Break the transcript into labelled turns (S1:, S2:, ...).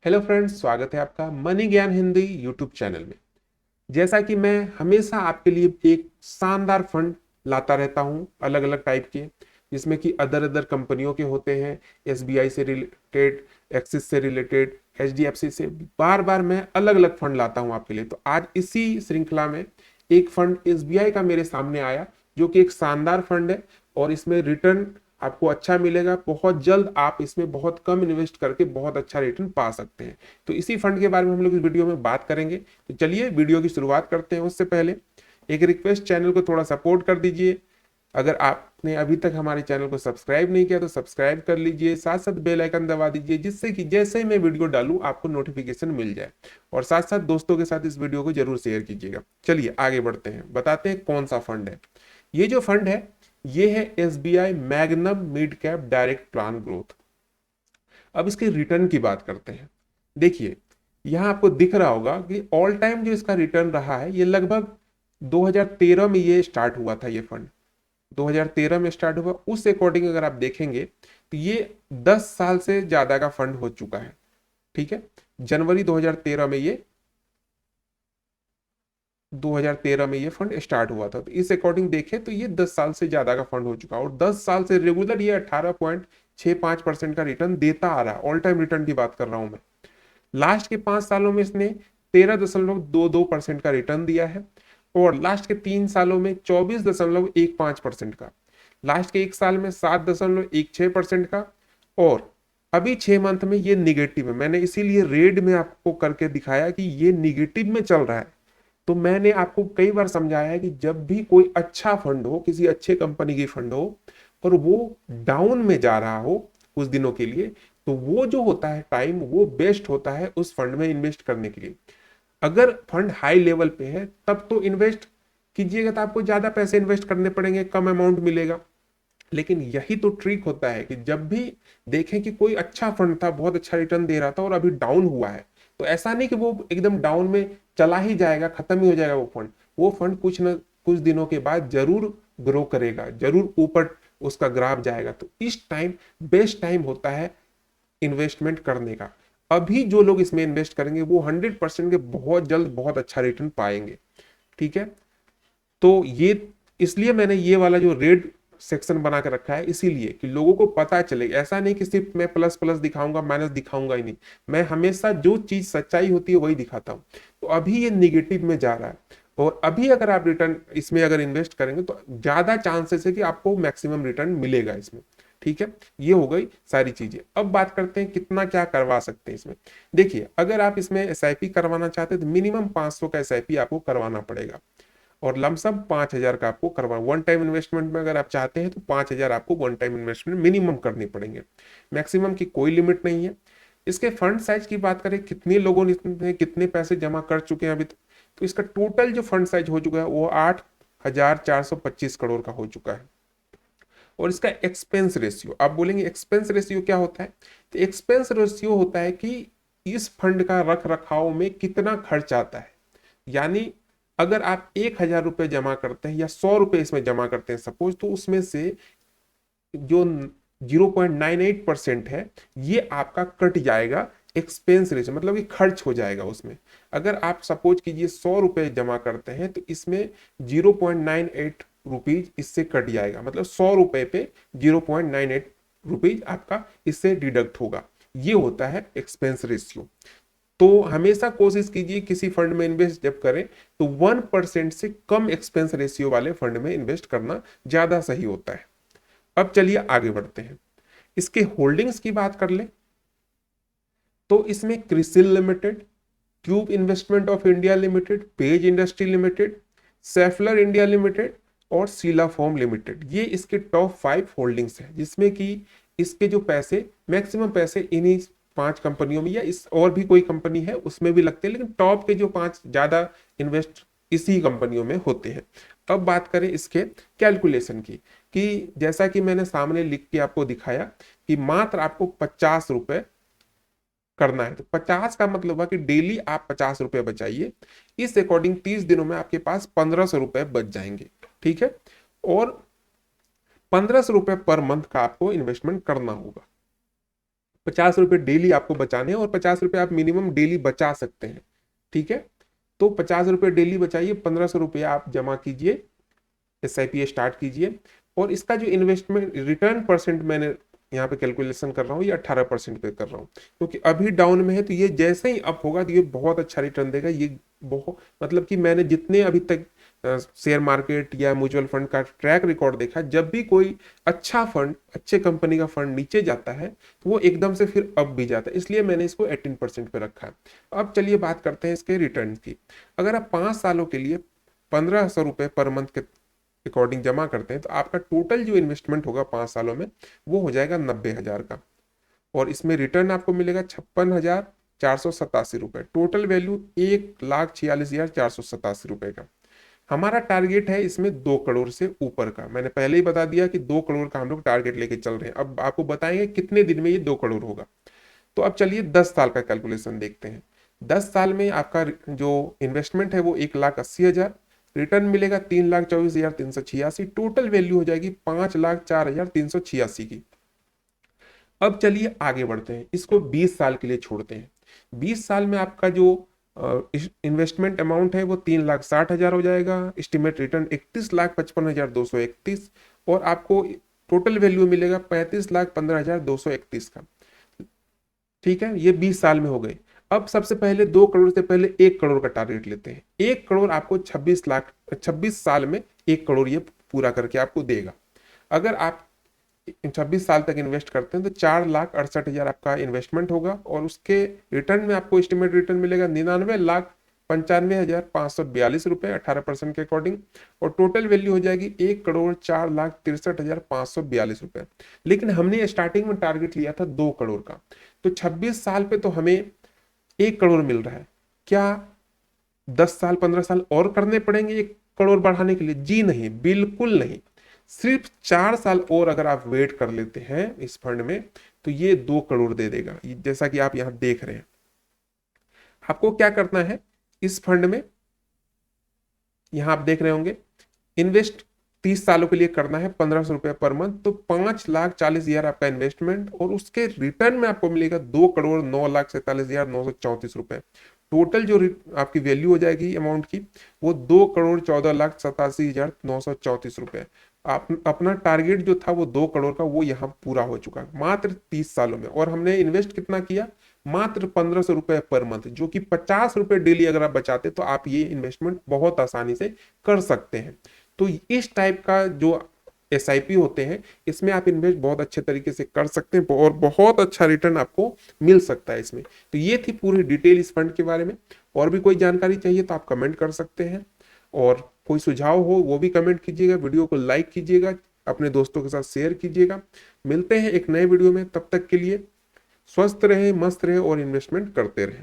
S1: Hello friends, स्वागत है आपका मनी ज्ञान हिंदी यूट्यूब चैनल में। जैसा कि मैं हमेशा आपके लिए एक शानदार फंड लाता रहता हूं, अलग अलग टाइप के, जिसमें कि अदर अदर कंपनियों के होते हैं। एसबीआई से रिलेटेड, एक्सिस से रिलेटेड, एचडीएफसी से, बार बार मैं अलग अलग फंड लाता हूं आपके लिए। तो आज इसी श्रृंखला में एक फंड एसबीआई का मेरे सामने आया, जो कि एक शानदार फंड है और इसमें रिटर्न आपको अच्छा मिलेगा। बहुत जल्द आप इसमें बहुत कम इन्वेस्ट करके बहुत अच्छा रिटर्न पा सकते हैं। तो इसी फंड के बारे में हम लोग इस वीडियो में बात करेंगे। तो चलिए वीडियो की शुरुआत करते हैं। उससे पहले एक रिक्वेस्ट, चैनल को थोड़ा सपोर्ट कर दीजिए। अगर आपने अभी तक हमारे चैनल को सब्सक्राइब नहीं किया तो सब्सक्राइब कर लीजिए, साथ साथ बेल आइकन दबा दीजिए, जिससे कि जैसे ही मैं वीडियो डालूं आपको नोटिफिकेशन मिल जाए। और साथ साथ दोस्तों के साथ इस वीडियो को जरूर शेयर कीजिएगा। चलिए आगे बढ़ते हैं, बताते हैं कौन सा फंड है। ये जो फंड है ये है SBI magnum mid cap direct plan growth. अब इसके रिटर्न की बात करते हैं। देखिए, यहां आपको दिख रहा होगा कि ऑल टाइम जो इसका रिटर्न रहा है ये लगभग 2013 में ये स्टार्ट हुआ था। ये फंड 2013 में स्टार्ट हुआ। उस अकॉर्डिंग अगर आप देखेंगे तो ये 10 साल से ज्यादा का फंड हो चुका है। ठीक है, जनवरी 2013 में ये 2013 में ये फंड स्टार्ट हुआ था। तो इस अकॉर्डिंग देखें तो ये 10 साल से ज्यादा का फंड हो चुका है और 10 साल से रेगुलर ये 18.65% का रिटर्न देता आ रहा है। ऑल टाइम रिटर्न की बात कर रहा हूं मैं। लास्ट के 5 सालों में इसने 13.22% का रिटर्न दिया है और लास्ट के 3 सालों में 24.15% का, लास्ट के 1 साल में 7.16% का, और अभी 6 मंथ में ये निगेटिव है। मैंने इसीलिए रेड में आपको करके दिखाया कि ये निगेटिव में चल रहा है। तो मैंने आपको कई बार समझाया है कि जब भी कोई अच्छा फंड हो, किसी अच्छे कंपनी की फंड हो, और वो डाउन में जा रहा हो कुछ दिनों के लिए, तो वो जो होता है टाइम, वो बेस्ट होता है उस फंड में इन्वेस्ट करने के लिए। अगर फंड हाई लेवल पे है तब तो इन्वेस्ट कीजिएगा, तो आपको ज्यादा पैसे इन्वेस्ट करने पड़ेंगे, कम अमाउंट मिलेगा। लेकिन यही तो ट्रिक होता है कि जब भी देखें कि कोई अच्छा फंड था, बहुत अच्छा रिटर्न दे रहा था और अभी डाउन हुआ है, तो ऐसा नहीं कि वो एकदम डाउन में चला ही जाएगा, खत्म ही हो जाएगा वो फंड। वो फंड कुछ न कुछ दिनों के बाद जरूर ग्रो करेगा, जरूर ऊपर उसका ग्राफ जाएगा। तो इस टाइम बेस्ट टाइम होता है इन्वेस्टमेंट करने का। अभी जो लोग इसमें इन्वेस्ट करेंगे वो 100% के बहुत जल्द बहुत अच्छा रिटर्न पाएंगे। ठीक है, तो ये इसलिए मैंने ये वाला जो रेड सेक्शन बना के रखा है, इसीलिए कि लोगों को पता चले। ऐसा नहीं कि सिर्फ मैं प्लस प्लस दिखाऊंगा, माइनस दिखाऊंगा ही नहीं। मैं हमेशा जो चीज सच्चाई होती है वही दिखाता हूं। तो अभी ये निगेटिव में जा रहा है और अभी अगर आप रिटर्न इसमें अगर इन्वेस्ट करेंगे तो ज्यादा चांसेस है कि आपको मैक्सिमम रिटर्न मिलेगा इसमें। ठीक है, ये हो गई सारी चीजें। अब बात करते हैं कितना क्या करवा सकते हैं इसमें। देखिए, अगर आप इसमें एसआईपी करवाना चाहते हैं तो मिनिमम 500 का एसआईपी आपको करवाना पड़ेगा और लमसम 5,000 का आपको करवा। वन टाइम इन्वेस्टमेंट में अगर आप चाहते हैं तो 5,000 आपको वन टाइम इन्वेस्टमेंट मिनिमम करनी पड़ेंगे। मैक्सिमम की कोई लिमिट नहीं है। इसके फंड साइज की बात करें, कितने लोगों ने कितने पैसे जमा कर चुके हैं अभी तक, तो इसका टोटल जो फंड साइज हो चुका है वो 8,425 करोड़ का हो चुका है। और इसका एक्सपेंस रेशियो, आप बोलेंगे एक्सपेंस रेशियो क्या होता है? तो एक्सपेंस रेशियो होता है कि इस फंड का रख रखाव में कितना खर्च आता है। यानी अगर आप 1,000 रुपये जमा करते हैं या 100 रुपये इसमें जमा करते हैं सपोज, तो उसमें से जो 0.98% है ये आपका कट जाएगा एक्सपेंस रेशियो, मतलब कि खर्च हो जाएगा उसमें। अगर आप सपोज कीजिए 100 रुपये जमा करते हैं तो इसमें 0.98 रुपीज इससे कट जाएगा, मतलब 100 रुपये पे 0.98 रुपीज आपका इससे डिडक्ट होगा। ये होता है एक्सपेंस रेशियो। तो हमेशा कोशिश कीजिए किसी फंड में इन्वेस्ट जब करें तो 1% से कम एक्सपेंस रेशियो वाले फंड में इन्वेस्ट करना ज्यादा सही होता है। अब चलिए आगे बढ़ते हैं, इसके होल्डिंग्स की बात कर ले। तो इसमें CRISIL limited, tube investment of India limited, page industry limited, सेफलर India limited और सीला फॉर्म लिमिटेड, ये इसके टॉप 5 होल्डिंग्स है, जिसमें कि इसके जो पैसे, मैक्सिमम पैसे इन्हीं 5 कंपनियों में या इस और भी कोई कंपनी है उसमें भी लगते हैं, लेकिन टॉप के जो 5 ज्यादा इन्वेस्ट इसी कंपनियों में होते हैं। अब बात करें इसके कैलकुलेशन की, कि जैसा कि मैंने सामने लिख के आपको दिखाया कि मात्र आपको 50 रुपए करना है। तो 50 का मतलब है कि डेली आप 50 रुपए बचाइए। इस अकॉर्डिंग 30 दिनों में आपके पास 1,500 रुपए बच जाएंगे। ठीक है, और 1,500 रुपए पर मंथ का आपको इन्वेस्टमेंट करना होगा। ₹50 डेली आपको बचाने हैं और ₹50 आप मिनिमम डेली बचा सकते हैं। ठीक है, तो ₹50 डेली बचाइए, ₹1500 आप जमा कीजिए, SIP स्टार्ट कीजिए। और इसका जो इन्वेस्टमेंट रिटर्न परसेंट मैंने यहाँ पे कैलकुलेशन कर रहा हूँ, ये 18% पे कर रहा हूँ, क्योंकि अभी डाउन में है। तो ये जैसे ही अप होगा तो ये बहुत अच्छा रिटर्न देगा। ये बहुत मतलब कि मैंने जितने अभी तक शेयर मार्केट या म्यूचुअल फंड का ट्रैक रिकॉर्ड देखा, जब भी कोई अच्छा फंड, अच्छे कंपनी का फंड नीचे जाता है तो वो एकदम से फिर अप भी जाता है, इसलिए मैंने इसको 18% पे रखा है। अब चलिए बात करते हैं इसके रिटर्न की। अगर आप 5 सालों के लिए ₹1500 पर मंथ के अकॉर्डिंग जमा करते हैं तो आपका टोटल जो इन्वेस्टमेंट होगा 5 सालों में वो हो जाएगा 90,000 का। और इसमें रिटर्न आपको मिलेगा 56,487 रुपए। टोटल वैल्यू 1,46,487 रुपए का। हमारा टारगेट है इसमें 2 करोड़ से ऊपर का। मैंने पहले ही बता दिया कि 2 करोड़ का हम लोग टारगेट लेके चल रहे हैं। अब आपको बताएंगे कितने दिन में ये 2 करोड़ होगा। तो अब चलिए 10 साल का कैलकुलेशन देखते हैं। 10 साल में आपका जो इन्वेस्टमेंट है वो 1,80,000, रिटर्न मिलेगा 3,24,386, टोटल वैल्यू हो जाएगी 5,04,386 की। अब चलिए आगे बढ़ते हैं, इसको 20 साल के लिए छोड़ते हैं। 20 साल में आपका जो इन्वेस्टमेंट अमाउंट है वो 3,60,000 हो जाएगा। एस्टिमेट रिटर्न 31,55,231 और आपको टोटल वैल्यू मिलेगा 35,15,231 का। ठीक है, ये 20 साल में हो गए। अब सबसे पहले 2 करोड़ से पहले 1 करोड़ का टारगेट लेते हैं। 1 करोड़ आपको 26 साल में 1 करोड़ ये पूरा करके आपको देगा। अगर आप 26 साल तक इन्वेस्ट करते हैं तो 4,68,000 आपका इन्वेस्टमेंट होगा और उसके रिटर्न में आपको एस्टिमेट रिटर्न मिलेगा 99,95,542 रुपए 18% के अकॉर्डिंग। और टोटल वैल्यू हो जाएगी 1,04,63,542 रुपए। लेकिन हमने स्टार्टिंग में टारगेट लिया था 2 करोड़ का, तो 26 साल पे तो हमें 1 करोड़ मिल रहा है। क्या 10 साल 15 साल और करने पड़ेंगे 1 करोड़ बढ़ाने के लिए? जी नहीं, बिल्कुल नहीं। सिर्फ 4 साल और अगर आप वेट कर लेते हैं इस फंड में तो ये 2 करोड़ दे देगा, जैसा कि आप यहां देख रहे हैं। आपको क्या करना है इस फंड में, यहां आप देख रहे होंगे इन्वेस्ट 30 सालों के लिए करना है ₹1,500 पर मंथ, तो 5,40,000 आपका इन्वेस्टमेंट और उसके रिटर्न में आपको मिलेगा 2,09,47,934 रुपए। टोटल जो आपकी वैल्यू हो जाएगी अमाउंट की वो 2,14,87,934 रुपए। आप अपना टारगेट जो था वो 2 करोड़ का वो यहाँ पूरा हो चुका है मात्र 30 सालों में। और हमने इन्वेस्ट कितना किया? मात्र ₹1,500 पर मंथ, जो कि ₹50 डेली अगर आप बचाते तो आप ये इन्वेस्टमेंट बहुत आसानी से कर सकते हैं। तो इस टाइप का जो SIP होते हैं इसमें आप इन्वेस्ट बहुत अच्छे तरीके से कर सकते हैं और बहुत अच्छा रिटर्न आपको मिल सकता है इसमें। तो ये थी पूरी डिटेल इस फंड के बारे में। और भी कोई जानकारी चाहिए तो आप कमेंट कर सकते हैं, और कोई सुझाव हो वो भी कमेंट कीजिएगा। वीडियो को लाइक कीजिएगा, अपने दोस्तों के साथ शेयर कीजिएगा। मिलते हैं एक नए वीडियो में, तब तक के लिए स्वस्थ रहे, मस्त रहे और इन्वेस्टमेंट करते रहे।